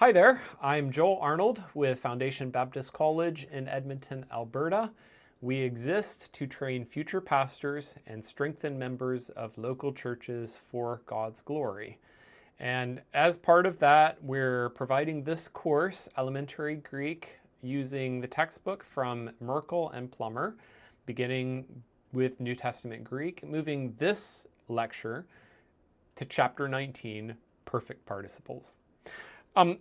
Hi there, I'm Joel Arnold with Foundation Baptist College in Edmonton, Alberta. We exist to train future pastors and strengthen members of local churches for God's glory. And as part of that, we're providing this course, Elementary Greek, using the textbook from Merkel and Plummer, beginning with New Testament Greek, moving this lecture to chapter 19, Perfect Participles.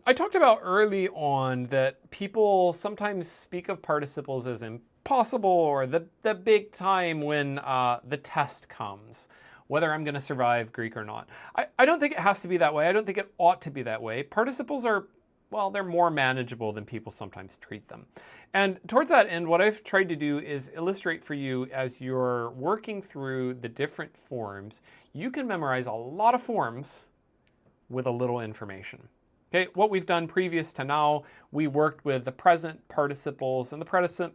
I talked about early on that people sometimes speak of participles as impossible or the big time when the test comes, whether I'm going to survive Greek or not. I don't think it has to be that way. I don't think it ought to be that way. Participles are, well, they're more manageable than people sometimes treat them. And towards that end, what I've tried to do is illustrate for you as you're working through the different forms, you can memorize a lot of forms with a little information. Okay, what we've done previous to now, we worked with the present participles and the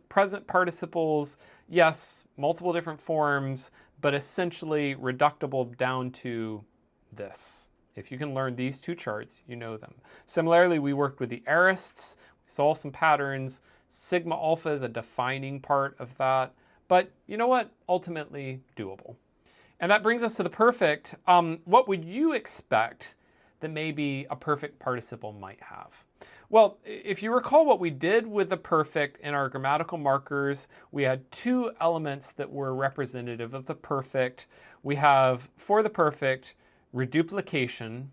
present participles, yes, multiple different forms, but essentially reducible down to this. If you can learn these two charts, you know them. Similarly, we worked with the aorists, we saw some patterns. Sigma alpha is a defining part of that, but you know what? Ultimately doable. And that brings us to the perfect. What would you expect that maybe a perfect participle might have? Well, if you recall what we did with the perfect in our grammatical markers, we had two elements that were representative of the perfect. We have, for the perfect, reduplication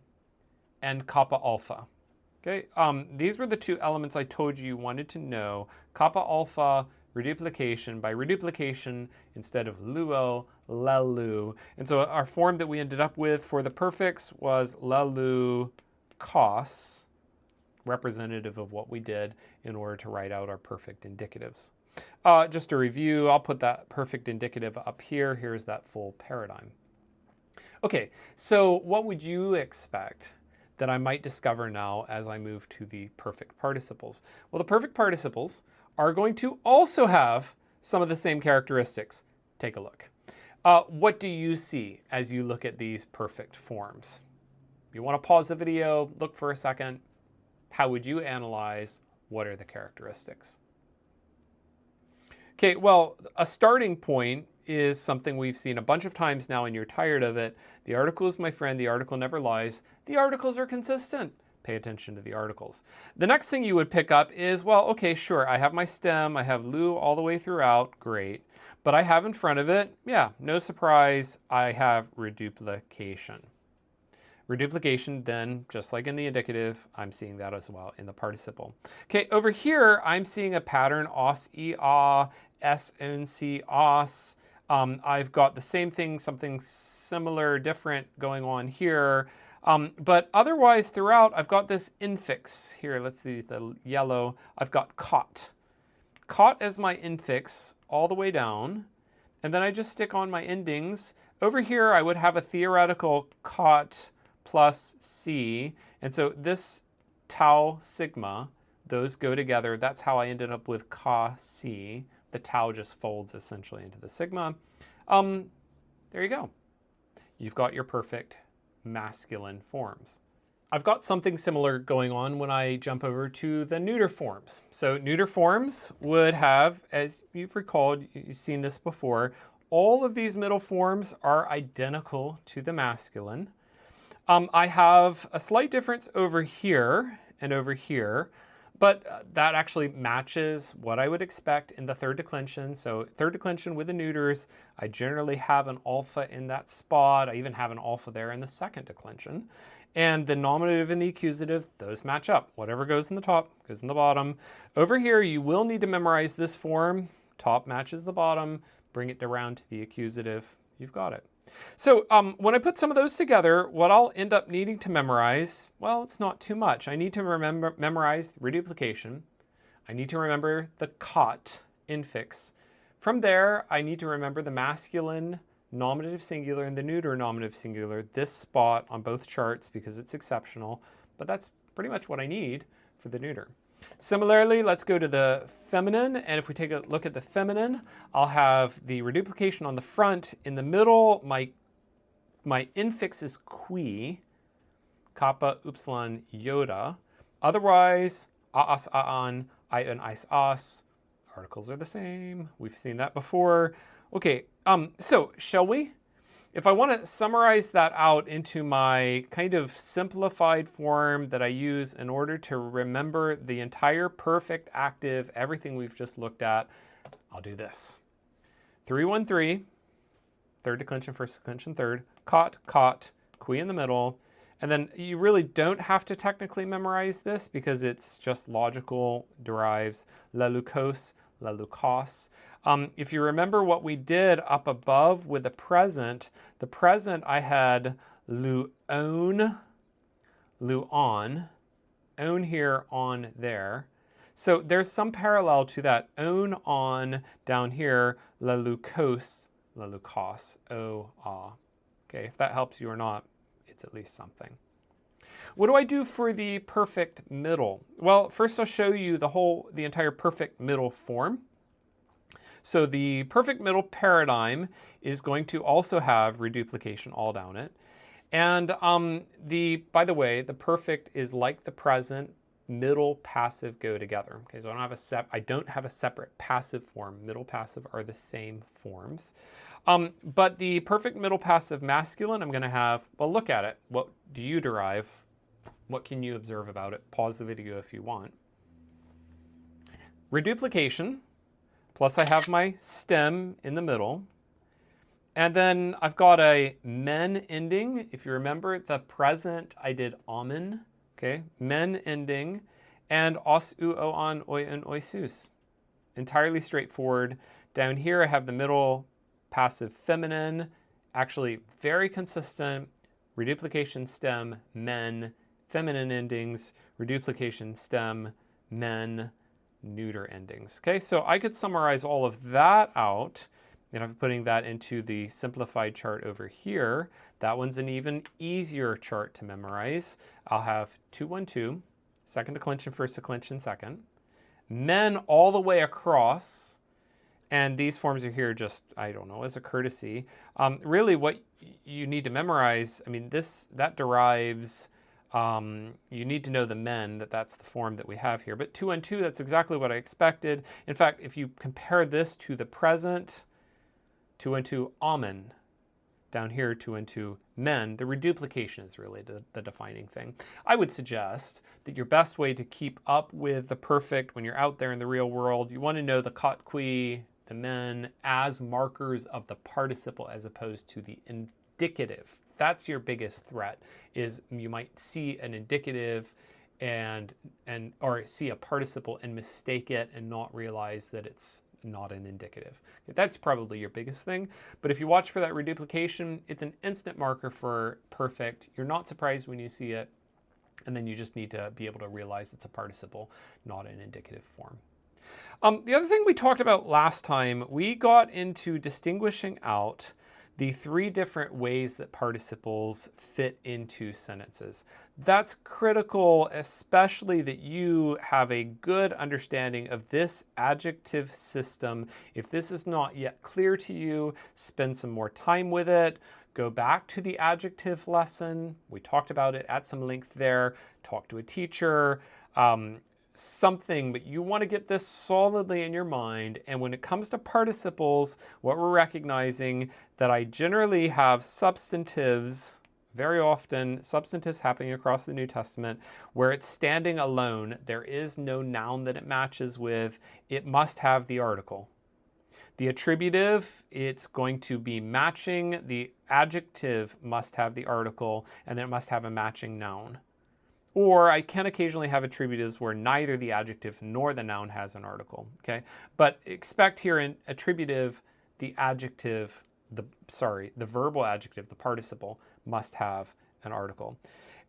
and kappa alpha. Okay, these were the two elements I told you wanted to know. Kappa alpha, reduplication. By reduplication, instead of luo, lelu. And so our form that we ended up with for the perfects was lelu cos, representative of what we did in order to write out our perfect indicatives. Just a review, I'll put that perfect indicative up here. Here's that full paradigm. Okay, so what would you expect that I might discover now as I move to the perfect participles? Well, the perfect participles are going to also have some of the same characteristics. Take a look. What do you see as you look at these perfect forms? You want to pause the video, look for a second. How would you analyze what are the characteristics? Okay, well, a starting point is something we've seen a bunch of times now and you're tired of it. The article is my friend, the article never lies. The articles are consistent. Pay attention to the articles. The next thing you would pick up is, well, okay, sure, I have my stem, I have lu all the way throughout, great. But I have in front of it, yeah, no surprise, I have reduplication. Reduplication then, just like in the indicative, I'm seeing that as well in the participle. Okay, over here, I'm seeing a pattern, os, ea, s, n, c, os. I've got the same thing, something similar, different going on here. But otherwise throughout, I've got this infix here. Let's see the yellow. I've got caught. Caught as my infix all the way down. And then I just stick on my endings. Over here, I would have a theoretical caught plus c. And so this tau sigma, those go together. That's how I ended up with ca c. The tau just folds essentially into the sigma. There you go. You've got your perfect masculine forms. I've got something similar going on when I jump over to the neuter forms. So neuter forms would have, as you've recalled, you've seen this before, all of these middle forms are identical to the masculine. I have a slight difference over here and over here, but that actually matches what I would expect in the third declension. So third declension with the neuters, I generally have an alpha in that spot. I even have an alpha there in the second declension. And the nominative and the accusative, those match up. Whatever goes in the top goes in the bottom. Over here, you will need to memorize this form. Top matches the bottom. Bring it around to the accusative. You've got it. So when I put some of those together, what I'll end up needing to memorize, well, it's not too much. I need to memorize reduplication. I need to remember the caught infix. From there, I need to remember the masculine nominative singular and the neuter nominative singular, this spot on both charts because it's exceptional, but that's pretty much what I need for the neuter. Similarly, let's go to the feminine, and if we take a look at the feminine, I'll have the reduplication on the front. In the middle, my infix is qui, kappa, upsilon, iota. Otherwise, aas, aan, ion, is, as. Articles are the same. We've seen that before. Okay, so shall we? If I want to summarize that out into my kind of simplified form that I use in order to remember the entire perfect active, everything we've just looked at, I'll do this. 3-1-3, third declension, first declension, third, caught, qui in the middle. And then you really don't have to technically memorize this because it's just logical derives, la lucos, la lucas. If you remember what we did up above with the present I had luon, own here, on there. So there's some parallel to that own on down here, la lucos, o, ah. Okay, if that helps you or not, it's at least something. What do I do for the perfect middle? Well, first I'll show you the entire perfect middle form. So the perfect middle paradigm is going to also have reduplication all down it. And by the way, the perfect is like the present, middle, passive go together. Okay, so I don't have a separate passive form. Middle, passive are the same forms. But the perfect middle passive masculine, I'm going to have, well, look at it. What do you derive? What can you observe about it? Pause the video if you want. Reduplication, plus I have my stem in the middle. And then I've got a men ending. If you remember the present, I did amen. Okay, men ending. And os, u, o, an, oi, and oisus. Entirely straightforward. Down here I have the middle passive feminine. Actually very consistent. Reduplication stem, men, feminine endings, reduplication stem, men, neuter endings. Okay, so I could summarize all of that out, and I'm putting that into the simplified chart over here. That one's an even easier chart to memorize. I'll have 2-1-2, second declension, first declension, second. Men all the way across, and these forms are here just, I don't know, as a courtesy. Really what you need to memorize, I mean, that derives, you need to know the men, that's the form that we have here. But 2-1-2, that's exactly what I expected. In fact, if you compare this to the present, 2-1-2, amen. Down here, 2-1-2, men. The reduplication is really the defining thing. I would suggest that your best way to keep up with the perfect when you're out there in the real world, you want to know the caught, qui, the men as markers of the participle as opposed to the indicative. That's your biggest threat, is you might see an indicative or see a participle and mistake it and not realize that it's not an indicative. That's probably your biggest thing. But if you watch for that reduplication, it's an instant marker for perfect. You're not surprised when you see it. And then you just need to be able to realize it's a participle, not an indicative form. The other thing we talked about last time, we got into distinguishing out the three different ways that participles fit into sentences. That's critical, especially that you have a good understanding of this adjective system. If this is not yet clear to you, spend some more time with it. Go back to the adjective lesson. We talked about it at some length there. Talk to a teacher. Something, but you want to get this solidly in your mind. And when it comes to participles, what we're recognizing that I generally have substantives, very often substantives happening across the New Testament, where it's standing alone. There is no noun that it matches with. It must have the article. The attributive, it's going to be matching. The adjective must have the article, and then it must have a matching noun. Or I can occasionally have attributives where neither the adjective nor the noun has an article, okay? But expect here in attributive, the adjective, the verbal adjective, the participle, must have an article.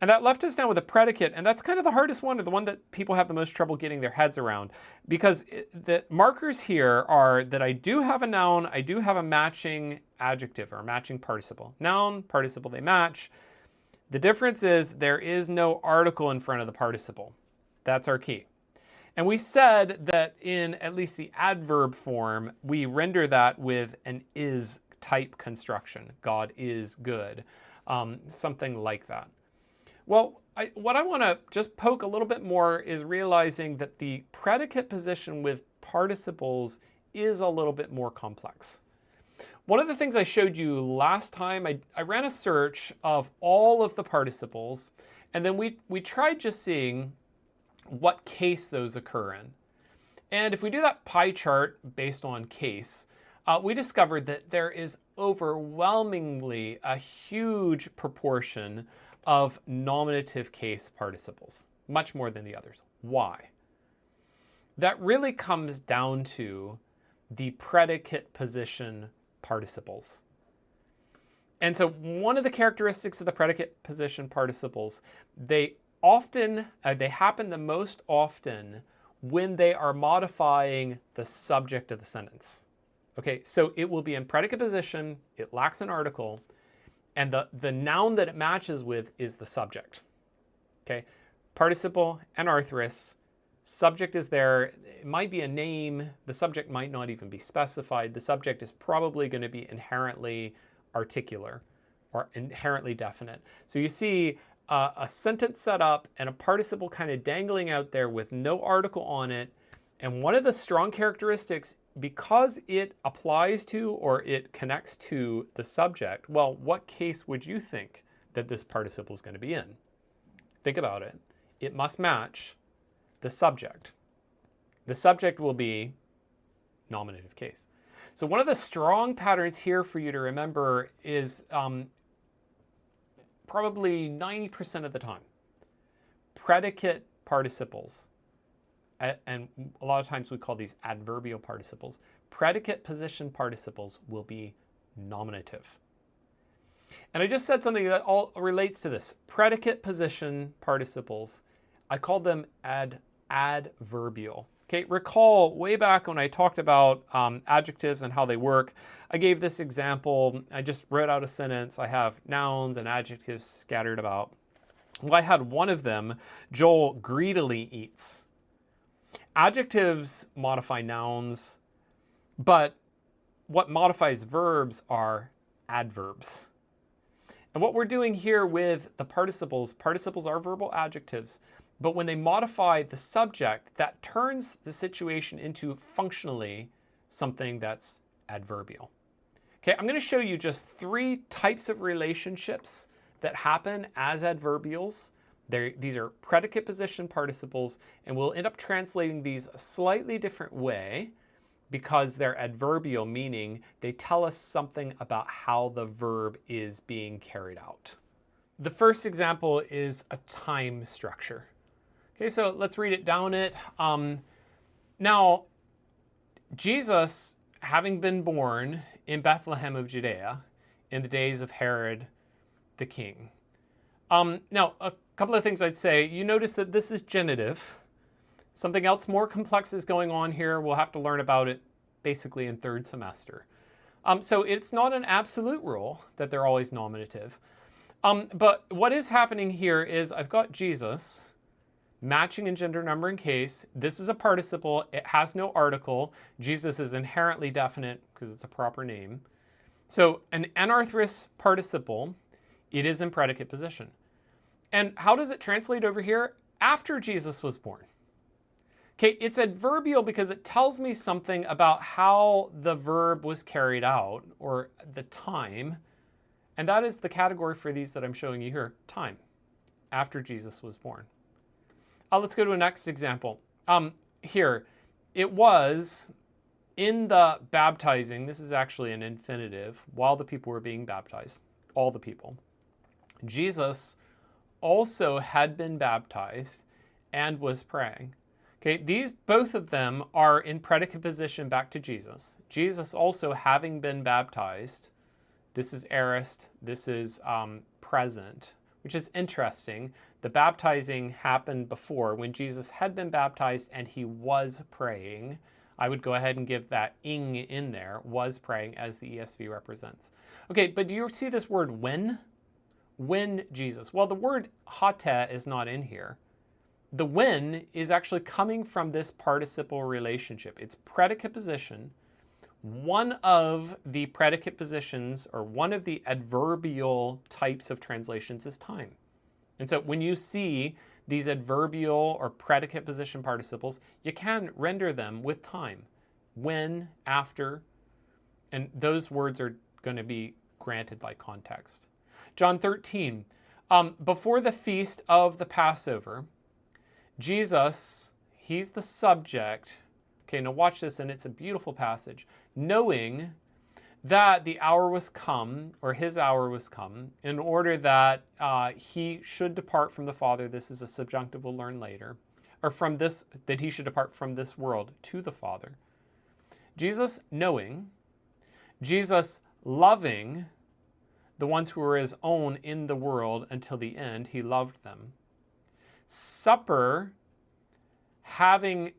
And that left us down with a predicate, and that's kind of the hardest one, or the one that people have the most trouble getting their heads around. Because the markers here are that I do have a noun, I do have a matching adjective, or a matching participle. Noun, participle, they match. The difference is there is no article in front of the participle. That's our key. And we said that in at least the adverb form, we render that with an is type construction. God is good. Something like that. Well, what I want to just poke a little bit more is realizing that the predicate position with participles is a little bit more complex. One of the things I showed you last time, I ran a search of all of the participles, and then we tried just seeing what case those occur in. And if we do that pie chart based on case, we discovered that there is overwhelmingly a huge proportion of nominative case participles, much more than the others. Why? That really comes down to the predicate position participles. And so one of the characteristics of the predicate position participles, they happen the most often when they are modifying the subject of the sentence. Okay, so it will be in predicate position, it lacks an article, and the noun that it matches with is the subject. Okay, participle, anarthrous, subject is there. It might be a name. The subject might not even be specified. The subject is probably going to be inherently articular or inherently definite. So you see a sentence set up and a participle kind of dangling out there with no article on it. And one of the strong characteristics, because it applies to or it connects to the subject, well, what case would you think that this participle is going to be in? Think about it. It must match the subject. The subject will be nominative case. So one of the strong patterns here for you to remember is probably 90% of the time, predicate participles, and a lot of times we call these adverbial participles, predicate position participles will be nominative. And I just said something that all relates to this. Predicate position participles, I called them adverbial. Okay, recall way back when I talked about adjectives and how they work, I gave this example. I just wrote out a sentence. I have nouns and adjectives scattered about. Well, I had one of them, Joel greedily eats. Adjectives modify nouns, but what modifies verbs are adverbs. And what we're doing here with the participles are verbal adjectives, but when they modify the subject, that turns the situation into functionally something that's adverbial. Okay, I'm going to show you just 3 types of relationships that happen as adverbials. These are predicate position participles, and we'll end up translating these a slightly different way because they're adverbial, meaning they tell us something about how the verb is being carried out. The first example is a time structure. Okay, so let's read it down it. Now, Jesus, having been born in Bethlehem of Judea in the days of Herod the king. Now, a couple of things I'd say. You notice that this is genitive. Something else more complex is going on here. We'll have to learn about it basically in 3rd semester. So it's not an absolute rule that they're always nominative. But what is happening here is I've got Jesus matching in gender, number, and case. This is a participle. It has no article. Jesus is inherently definite because it's a proper name. So an anarthrous participle, it is in predicate position. And how does it translate over here? After Jesus was born. Okay, it's adverbial because it tells me something about how the verb was carried out, or the time. And that is the category for these that I'm showing you here, time, after Jesus was born. Let's go to a next example. Here, it was in the baptizing, this is actually an infinitive, while the people were being baptized, all the people. Jesus also had been baptized and was praying. Okay, both of them are in predicate position back to Jesus. Jesus also having been baptized. This is aorist, this is present, which is interesting. The baptizing happened before when Jesus had been baptized and he was praying. I would go ahead and give that ing in there, was praying, as the ESV represents. Okay, but do you see this word when? When Jesus. Well, the word hate is not in here. The when is actually coming from this participle relationship. It's predicate position. One of the predicate positions, or one of the adverbial types of translations, is time. And so when you see these adverbial or predicate position participles, you can render them with time. When, after, and those words are going to be granted by context. John 13, before the feast of the Passover, Jesus, he's the subject. Okay, now watch this, and it's a beautiful passage. Knowing that the hour was come, or his hour was come, in order that he should depart from the Father. This is a subjunctive we'll learn later. Or from this, that he should depart from this world to the Father. Jesus knowing, Jesus loving the ones who were his own in the world until the end, he loved them. Supper happening,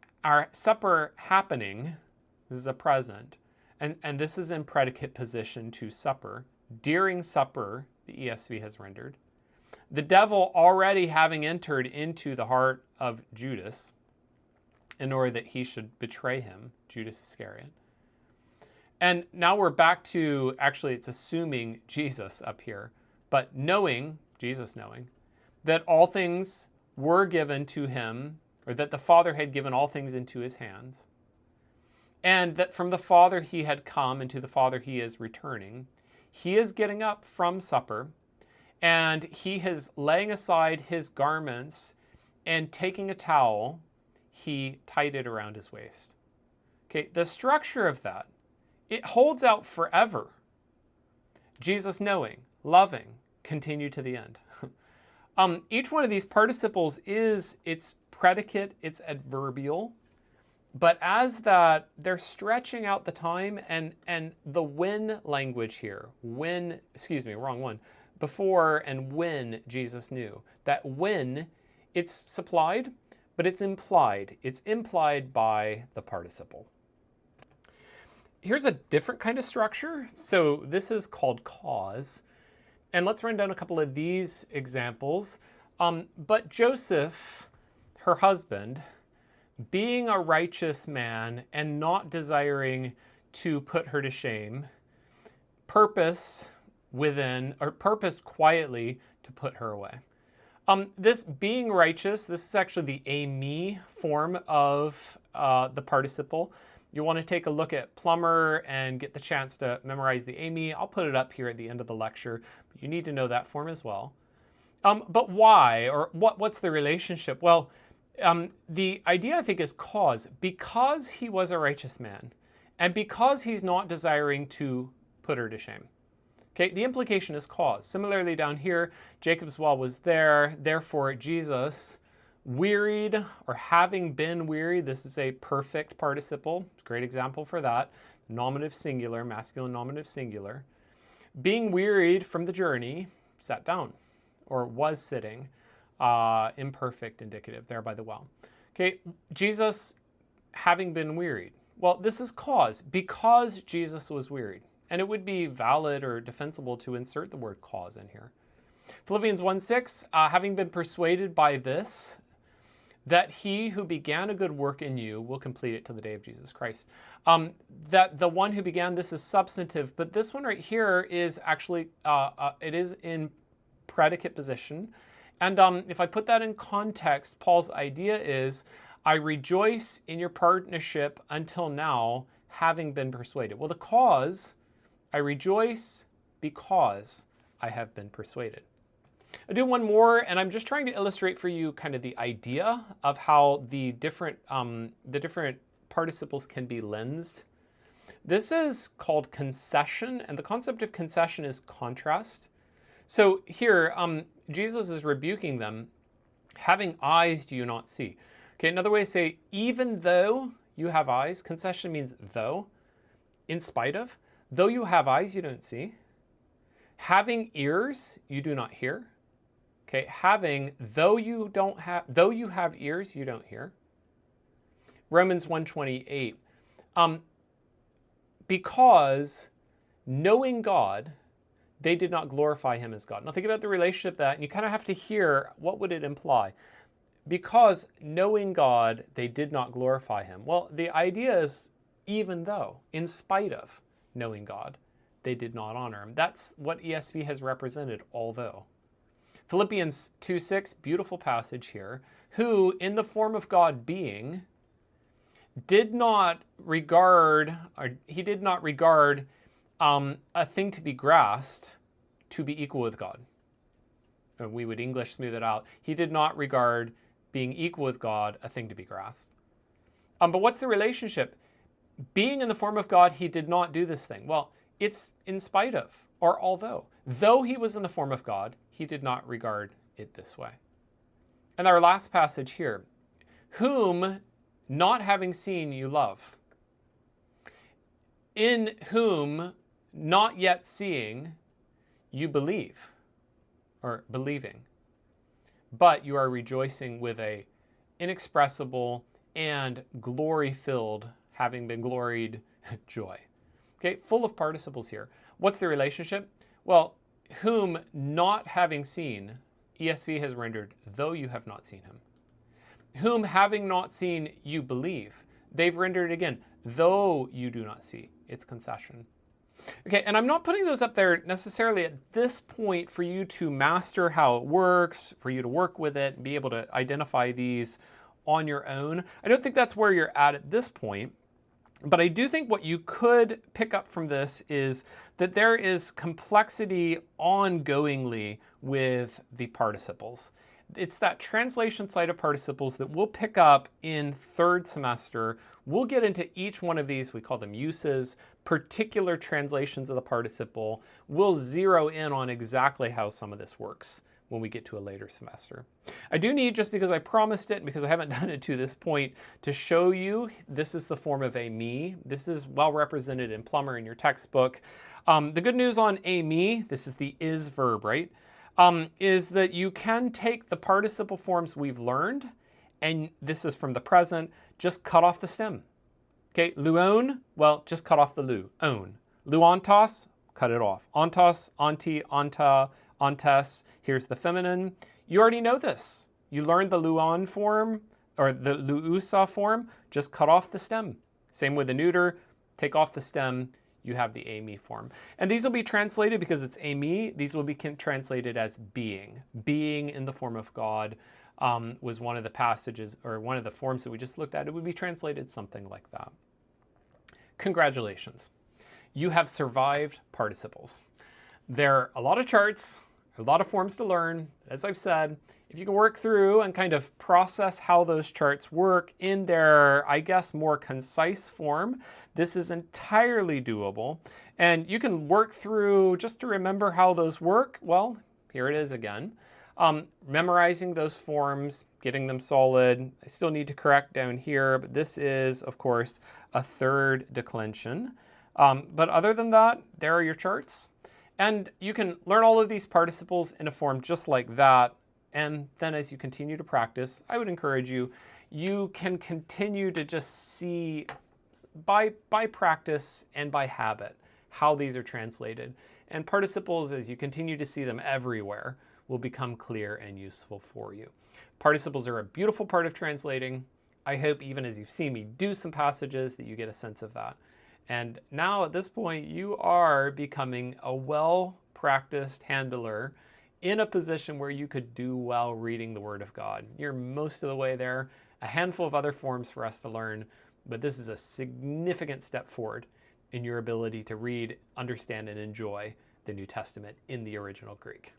this is a present, and this is in predicate position to supper. During supper, the ESV has rendered. The devil already having entered into the heart of Judas in order that he should betray him, Judas Iscariot. And now we're back to, actually it's assuming Jesus up here, but knowing, Jesus knowing, that all things were given to him, or that the Father had given all things into his hands, and that from the Father he had come, and to the Father he is returning. He is getting up from supper, and he is laying aside his garments, and taking a towel, he tied it around his waist. Okay, the structure of that, it holds out forever. Jesus knowing, loving, continue to the end. Each one of these participles is its predicate, it's adverbial, but as that, they're stretching out the time, and the when language here, when, excuse me, wrong one, before and when Jesus knew. That when, it's supplied, but it's implied. It's implied by the participle. Here's a different kind of structure. So this is called cause. And let's run down a couple of these examples. But Joseph, her husband, being a righteous man and not desiring to put her to shame, purposed quietly to put her away. This being righteous, this is actually the me form of the participle. You want to take a look at Plummer and get the chance to memorize the me. I'll put it up here at the end of the lecture, but you need to know that form as well. But why, or what's the relationship? Well, the idea, I think, is cause. Because he was a righteous man, and because he's not desiring to put her to shame. Okay, the implication is cause. Similarly down here, Jacob's well was there, therefore Jesus, wearied, or having been wearied, this is a perfect participle, great example for that, nominative singular, masculine nominative singular. Being wearied from the journey, sat down, or was sitting, imperfect indicative there by the well. Okay, Jesus having been wearied. Well, this is cause, because Jesus was wearied. And it would be valid or defensible to insert the word cause in here. Philippians 1:6, having been persuaded by this, that he who began a good work in you will complete it to the day of Jesus Christ. That the one who began, this is substantive, but this one right here is actually, it is in predicate position. And if I put that in context, Paul's idea is, I rejoice in your partnership until now, having been persuaded. Well, the cause, I rejoice because I have been persuaded. I'll do one more, and I'm just trying to illustrate for you kind of the idea of how the different participles can be lensed. This is called concession, and the concept of concession is contrast. So here, Jesus is rebuking them, having eyes do you not see. Okay, another way to say, even though you have eyes, concession means though, in spite of, though you have eyes, you don't see. Having ears, you do not hear. Okay, having, though you have ears, you don't hear. Romans 1:28. Because knowing God, they did not glorify him as God. Now think about the relationship of that, and you kind of have to hear, what would it imply? Because knowing God, they did not glorify him. Well, the idea is, even though, in spite of knowing God, they did not honor him. That's what ESV has represented, although. Philippians 2:6, beautiful passage here. Who, in the form of God being, did not regard a thing to be grasped to be equal with God. Or we would English smooth it out. He did not regard being equal with God a thing to be grasped. But what's the relationship? Being in the form of God, he did not do this thing. Well, it's in spite of, or although. Though he was in the form of God, he did not regard it this way. And our last passage here, whom, not having seen, you love. In whom, not yet seeing, you believe, or believing. But you are rejoicing with a inexpressible and glory-filled, having been gloried, joy. Okay, full of participles here. What's the relationship? Well, whom not having seen, ESV has rendered, though you have not seen him. Whom having not seen, you believe. They've rendered it again, though you do not see. It's concession. Okay, and I'm not putting those up there necessarily at this point for you to master how it works, for you to work with it and be able to identify these on your own. I don't think that's where you're at this point. But I do think what you could pick up from this is that there is complexity ongoingly with the participles. It's that translation side of participles that we'll pick up in third semester. We'll get into each one of these, we call them uses, particular translations of the participle. We'll zero in on exactly how some of this works when we get to a later semester. I do need, just because I promised it, and because I haven't done it to this point, to show you this is the form of a me. This is well represented in Plummer in your textbook. The good news on a me, this is the is verb, right? Is that you can take the participle forms we've learned, and this is from the present, just cut off the stem. Okay, luon, well, just cut off the lu, own. Luontos, cut it off. Ontos, onti, onta, ontes, here's the feminine. You already know this. You learned the luon form, or the luusa form, just cut off the stem. Same with the neuter, take off the stem, you have the a me form. And these will be translated, because it's a me, these will be translated as being. Being in the form of God was one of the passages, or one of the forms that we just looked at. It would be translated something like that. Congratulations. You have survived participles. There are a lot of charts, a lot of forms to learn. As I've said, if you can work through and kind of process how those charts work in their, I guess, more concise form, this is entirely doable. And you can work through just to remember how those work. Well, here it is again. Memorizing those forms, getting them solid. I still need to correct down here, but this is, of course, a third declension. But other than that, there are your charts. And you can learn all of these participles in a form just like that. And then as you continue to practice, I would encourage you, you can continue to just see by practice and by habit how these are translated. And participles, as you continue to see them everywhere, will become clear and useful for you. Participles are a beautiful part of translating. I hope even as you've seen me do some passages that you get a sense of that. And now at this point, you are becoming a well-practiced handler in a position where you could do well reading the Word of God. You're most of the way there. A handful of other forms for us to learn, but this is a significant step forward in your ability to read, understand, and enjoy the New Testament in the original Greek.